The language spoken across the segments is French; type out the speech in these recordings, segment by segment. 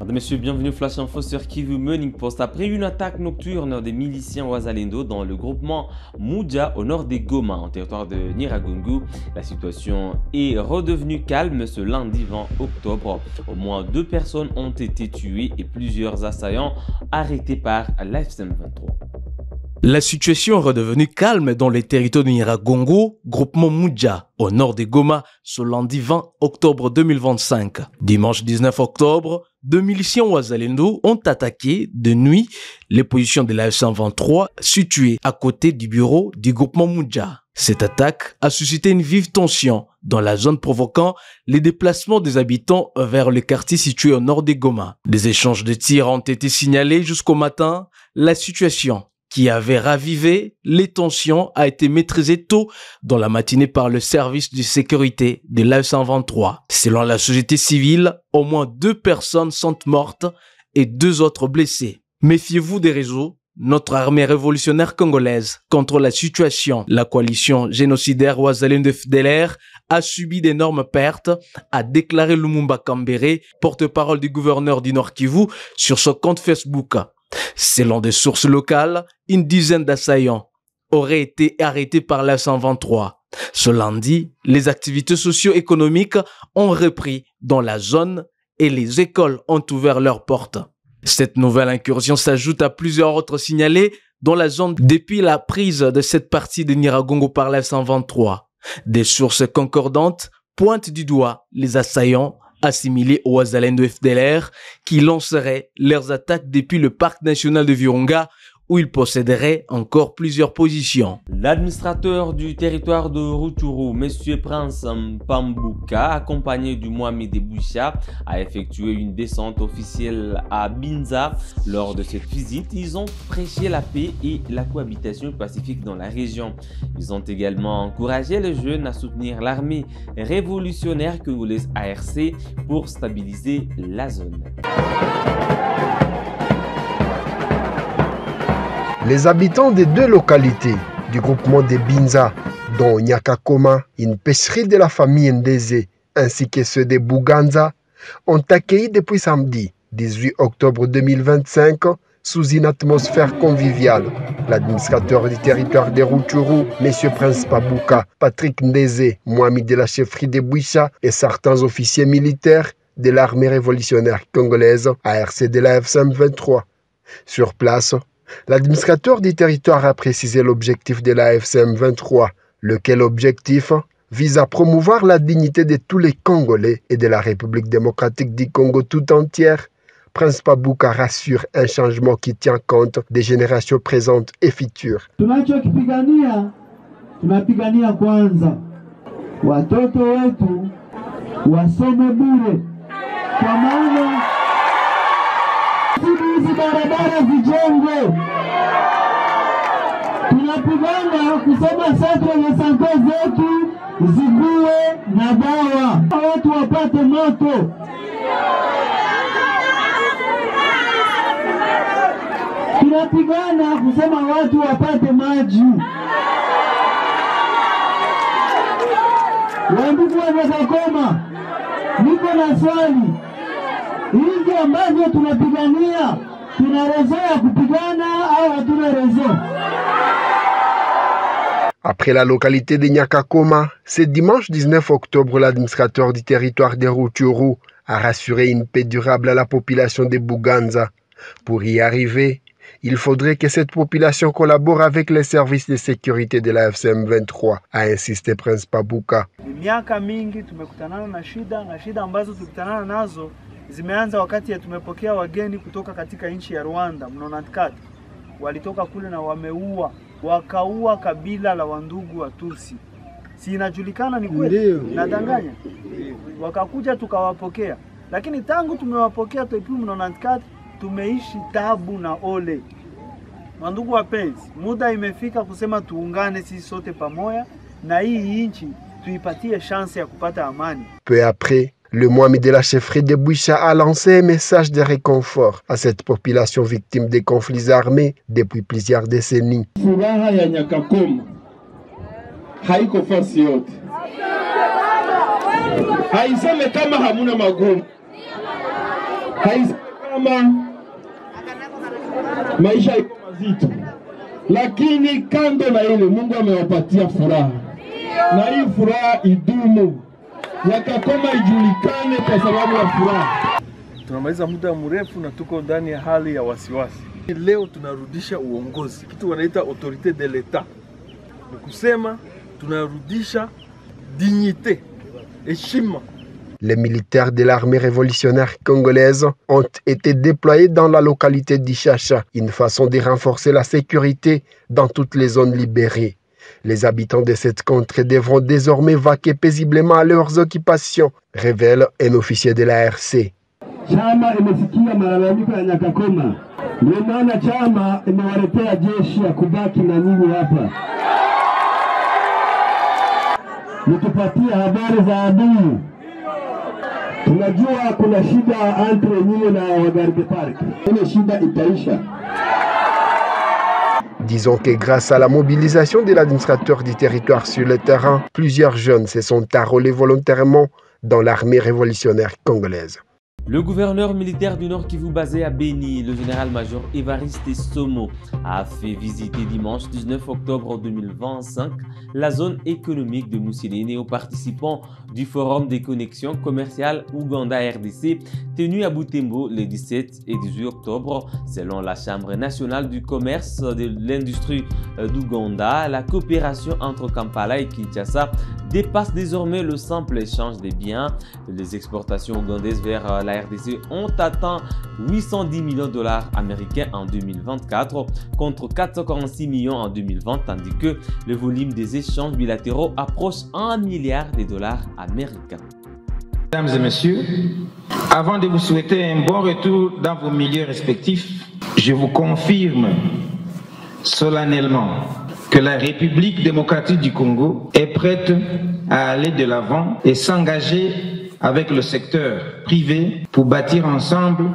Mesdames et messieurs, bienvenue au Flash Info sur Kivu Morning Post. Après une attaque nocturne des miliciens Wazalendo dans le groupement Mudja au nord des Goma, en territoire de Nyiragongo, la situation est redevenue calme ce lundi 20 octobre. Au moins 2 personnes ont été tuées et plusieurs assaillants arrêtés par l'AFC M23. La situation est redevenue calme dans les territoires de Nyiragongo, groupement Mudja, au nord des Goma, ce lundi 20 octobre 2025. Dimanche 19 octobre, 2 miliciens Wazalendo ont attaqué de nuit les positions de l'AFC M23 situées à côté du bureau du groupement Mudja. Cette attaque a suscité une vive tension dans la zone, provoquant les déplacements des habitants vers le quartier situé au nord des Goma. Des échanges de tirs ont été signalés jusqu'au matin. La situation qui avait ravivé les tensions a été maîtrisée tôt dans la matinée par le service de sécurité de l'AFC M23. Selon la société civile, au moins 2 personnes sont mortes et 2 autres blessées. Méfiez-vous des réseaux. Notre armée révolutionnaire congolaise contre la situation. La coalition génocidaire Wazalendo FDLR a subi d'énormes pertes, a déclaré Lumumba Kambere, porte-parole du gouverneur du Nord Kivu, sur son compte Facebook. Selon des sources locales, une dizaine d'assaillants auraient été arrêtés par l'AFC M23. Ce lundi, les activités socio-économiques ont repris dans la zone et les écoles ont ouvert leurs portes. Cette nouvelle incursion s'ajoute à plusieurs autres signalés dans la zone depuis la prise de cette partie de Nyiragongo par l'AFC M23. Des sources concordantes pointent du doigt les assaillants assimilés au Wazalendo FDLR qui lanceraient leurs attaques depuis le parc national de Virunga où ils posséderaient encore plusieurs positions. L'administrateur du territoire de Rutshuru, M. Prince Pambuka, accompagné du Mohamed Boucha, a effectué une descente officielle à Binza. Lors de cette visite, ils ont prêché la paix et la cohabitation pacifique dans la région. Ils ont également encouragé les jeunes à soutenir l'armée révolutionnaire congolaise ARC pour stabiliser la zone. Les habitants des 2 localités du groupement de Binza, dont Nyakakoma, une pêcherie de la famille Ndeze, ainsi que ceux de Buganza, ont accueilli depuis samedi 18 octobre 2025 sous une atmosphère conviviale l'administrateur du territoire de Rutshuru, M. Prince Pambuka, Patrick Ndeze, Mohamed de la chefferie de Boucha et certains officiers militaires de l'armée révolutionnaire congolaise ARC de l'AFC M23. Sur place, l'administrateur du territoire a précisé l'objectif de l'AFC M23, lequel objectif vise à promouvoir la dignité de tous les Congolais et de la République démocratique du Congo tout entière. Prince Pambuka rassure un changement qui tient compte des générations présentes et futures. Tunachokipigania, tunapigania kwanza watoto wetu wasome bure, kwa maana hizi barabara zijengwe. Tunapigana kusema sasa na sante zetu zikuwe na dawa, watu wapate moto. Tunapigana kusema watu wapate maji. Wandugu wa Nyakakoma, niko na swali. Hivi ambavyo tunapigania, tuna rezo ya kupigana au hatuna rezo? Après la localité de Nyakakoma, ce dimanche 19 octobre, l'administrateur du territoire de Rutshuru a rassuré une paix durable à la population de Buganza. Pour y arriver, il faudrait que cette population collabore avec les services de sécurité de la AFC M23, a insisté Prince Pambuka. Miaka mingi tumekutana na shida ambazo tulikutana nazo zimeanza wakati ya tumepokea wageni kutoka katika nchi ya Rwanda, mnonatkati. Walitoka kule na wakaua kabila la wandugu wa Tutsi. Si inajulikana ni kweli? Nadanganya? Wakakuja tukawapokea. Lakini tangu tumewapokea toipu mnonatkati, tumeishi tabu na ole. Wandugu wapenzi, muda imefika kusema tuungane sisi sote pamoja na hii nchi tuipatie chance ya kupata amani. Peu après, le Mohamed de la chefferie de Boucha a lancé un message de réconfort à cette population victime des conflits armés depuis plusieurs décennies. Furaha ya Nyakakoma haiko fasi yote. Haiseme kama hamuna magumu. kama maisha iko mazito, lakini kando na ile Mungu amewapatia furaha, na hii furaha idumu, Nyakakoma ijulikane kwa sababu ya furaha. Tunamaliza muda mrefu na tuko ndani ya hali ya wasiwasi. Leo tunarudisha uongozi, kitu wanaita autorité de l'État. Ni kusema tunarudisha dignité, heshima. Les militaires de l'armée révolutionnaire congolaise ont été déployés dans la localité d'Ichacha, une façon de renforcer la sécurité dans toutes les zones libérées. Les habitants de cette contrée devront désormais vaquer paisiblement à leurs occupations, révèle un officier de la RC. Chama imesikia malalamiko ya Nyakakoma, ndio maana chama imewaletea jeshi ya kubaki na nyinyi hapa. Mtupatie habari za adui. Tunajua kuna shida entre nyinyi na Wagarde Park. Ile shida itaisha. Disons que grâce à la mobilisation de l'administrateur du territoire sur le terrain, plusieurs jeunes se sont enrôlés volontairement dans l'armée révolutionnaire congolaise. Le gouverneur militaire du Nord Kivu basé à Béni, le général-major Évariste Somo, a fait visiter dimanche 19 octobre 2025 la zone économique de Moussilene aux participants du Forum des connexions commerciales Ouganda-RDC tenu à Butembo les 17 et 18 octobre. Selon la Chambre nationale du commerce de l'industrie d'Ouganda, la coopération entre Kampala et Kinshasa dépasse désormais le simple échange des biens. Les exportations ougandaises vers la RDC ont atteint 810 millions de dollars américains en 2024 contre 446 millions en 2020, tandis que le volume des échanges bilatéraux approche 1 milliard de dollars américains. Mesdames et messieurs, avant de vous souhaiter un bon retour dans vos milieux respectifs, je vous confirme solennellement que la République démocratique du Congo est prête à aller de l'avant et s'engager avec le secteur privé pour bâtir ensemble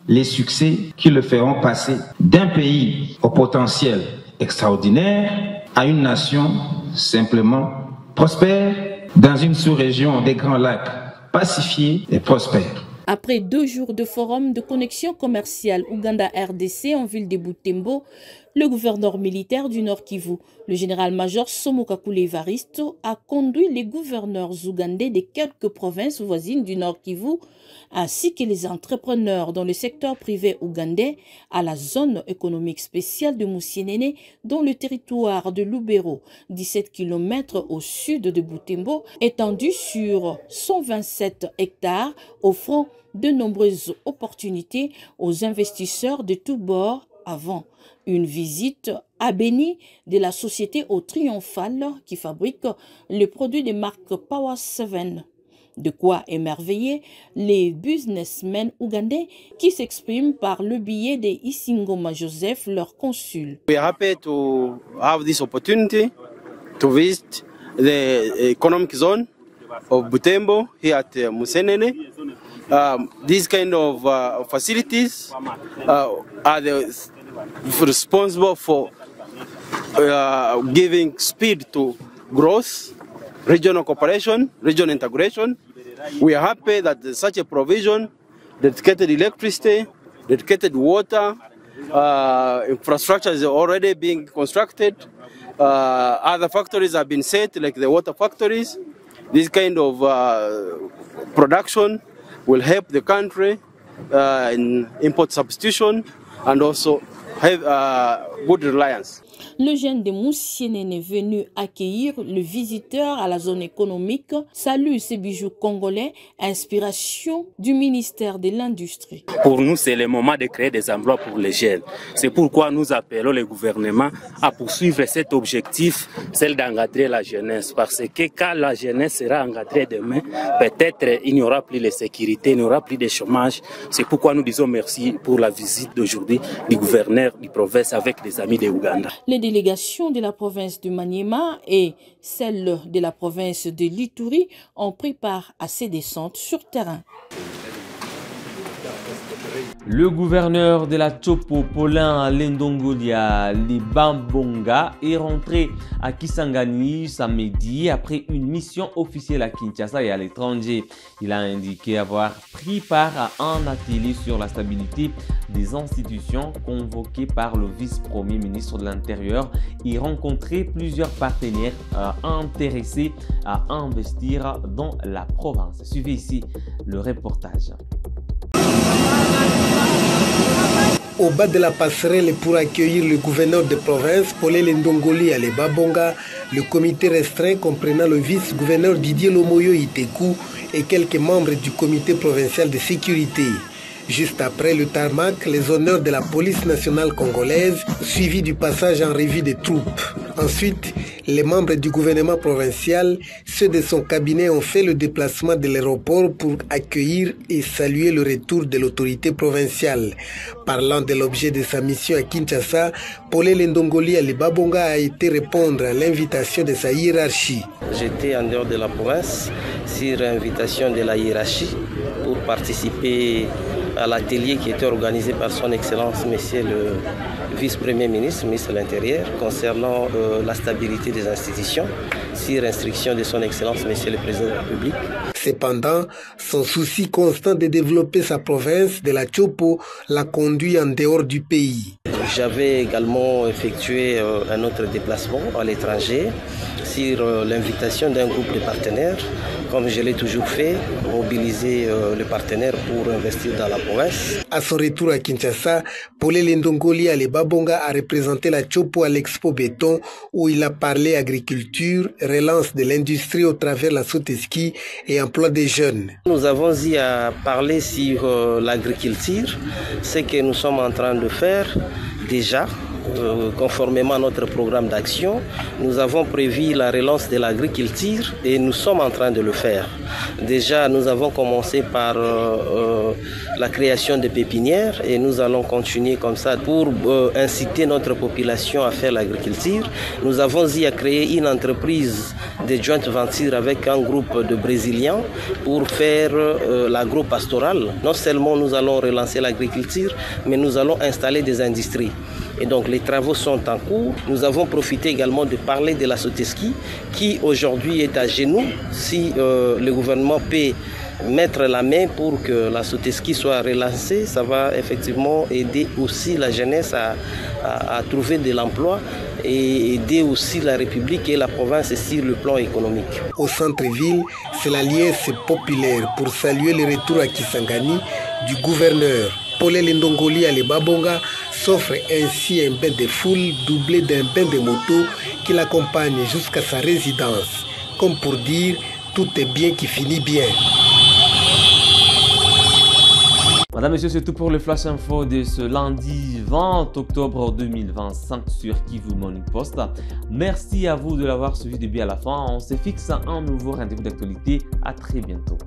les succès qui le feront passer d'un pays au potentiel extraordinaire à une nation simplement prospère dans une sous-région des Grands Lacs pacifiée et prospère. Après 2 jours de forum de connexion commerciale Ouganda-RDC en ville de Butembo, le gouverneur militaire du Nord Kivu, le général-major Somo Kakule Évariste, a conduit les gouverneurs ougandais de quelques provinces voisines du Nord Kivu, ainsi que les entrepreneurs dans le secteur privé ougandais à la zone économique spéciale de Moussilene, dans le territoire de Lubero, 17 km au sud de Butembo, étendu sur 127 hectares, offrant de nombreuses opportunités aux investisseurs de tous bords avant une visite à Béni de la société au Triomphal qui fabrique les produits de marque Power 7. De quoi émerveiller les businessmen ougandais qui s'expriment par le biais de Isingoma Joseph, leur consul. We are happy to have this opportunity to visit the economic zone of Butembo here at Moussilene. These kind of facilities are responsible for giving speed to growth, regional cooperation, regional integration. We are happy that such a provision, dedicated electricity, dedicated water, infrastructure is already being constructed. Other factories have been set, like the water factories. This kind of production will help the country in import substitution and also have good reliance. Le jeune de Moussilene venu accueillir le visiteur à la zone économique salue ces bijoux congolais, inspiration du ministère de l'Industrie. Pour nous, c'est le moment de créer des emplois pour les jeunes. C'est pourquoi nous appelons le gouvernement à poursuivre cet objectif, celle d'encadrer la jeunesse. Parce que quand la jeunesse sera encadrée demain, peut-être il n'y aura plus de sécurité, il n'y aura plus de chômage. C'est pourquoi nous disons merci pour la visite d'aujourd'hui du gouverneur du province avec les amis de Ouganda. Les délégations de la province de Maniema et celle de la province de l'Ituri ont pris part à ces descentes sur terrain. Le gouverneur de la Chopo, Paulin Lendongolia Libambonga, est rentré à Kisangani samedi après une mission officielle à Kinshasa et à l'étranger. Il a indiqué avoir pris part à un atelier sur la stabilité des institutions convoqué par le vice-premier ministre de l'Intérieur et rencontré plusieurs partenaires intéressés à investir dans la province. Suivez ici le reportage. Au bas de la passerelle pour accueillir le gouverneur de province, Paulin Lendongoli Alebabonga, le comité restreint comprenant le vice-gouverneur Didier Lomoyo Itekou et quelques membres du comité provincial de sécurité. Juste après le tarmac, les honneurs de la police nationale congolaise, suivis du passage en revue des troupes. Ensuite, les membres du gouvernement provincial, ceux de son cabinet ont fait le déplacement de l'aéroport pour accueillir et saluer le retour de l'autorité provinciale. Parlant de l'objet de sa mission à Kinshasa, Paulin Lendongoli Alebabonga a été répondre à l'invitation de sa hiérarchie. J'étais en dehors de la province sur invitation de la hiérarchie pour participer à l'atelier qui était organisé par son Excellence, Monsieur le Vice-Premier ministre, ministre de l'Intérieur, concernant la stabilité des institutions, sur instruction de son Excellence, Monsieur le Président de la République. Cependant, son souci constant de développer sa province de la Chopo l'a conduit en dehors du pays. J'avais également effectué un autre déplacement à l'étranger sur l'invitation d'un groupe de partenaires, comme je l'ai toujours fait, mobiliser les partenaires pour investir dans la province. À son retour à Kinshasa, Paulin Lendongoli Alebabonga a représenté la Chopo à l'Expo Béton où il a parlé agriculture, relance de l'industrie au travers la Soteski et emploi des jeunes. Nous avons eu à parler sur l'agriculture, ce que nous sommes en train de faire déjà. Conformément à notre programme d'action, nous avons prévu la relance de l'agriculture et nous sommes en train de le faire. Déjà, nous avons commencé par la création de pépinières et nous allons continuer comme ça pour inciter notre population à faire l'agriculture. Nous avons eu à créer une entreprise de joint venture avec un groupe de Brésiliens pour faire l'agro-pastoral. Non seulement nous allons relancer l'agriculture, mais nous allons installer des industries. Et donc les travaux sont en cours. Nous avons profité également de parler de la Soteski qui aujourd'hui est à genoux. Si le gouvernement peut mettre la main pour que la Soteski soit relancée, ça va effectivement aider aussi la jeunesse à trouver de l'emploi et aider aussi la République et la province sur le plan économique. Au centre-ville, c'est la liesse populaire pour saluer le retour à Kisangani du gouverneur. Paulin Lendongoli Alebabonga s'offre ainsi un bain de foule doublé d'un bain de moto qui l'accompagne jusqu'à sa résidence. Comme pour dire, tout est bien qui finit bien. Madame, Messieurs, c'est tout pour le Flash Info de ce lundi 20 octobre 2025 sur Kivu Morning Post. Merci à vous de l'avoir suivi du début à la fin. On se fixe un nouveau rendez-vous d'actualité. À très bientôt.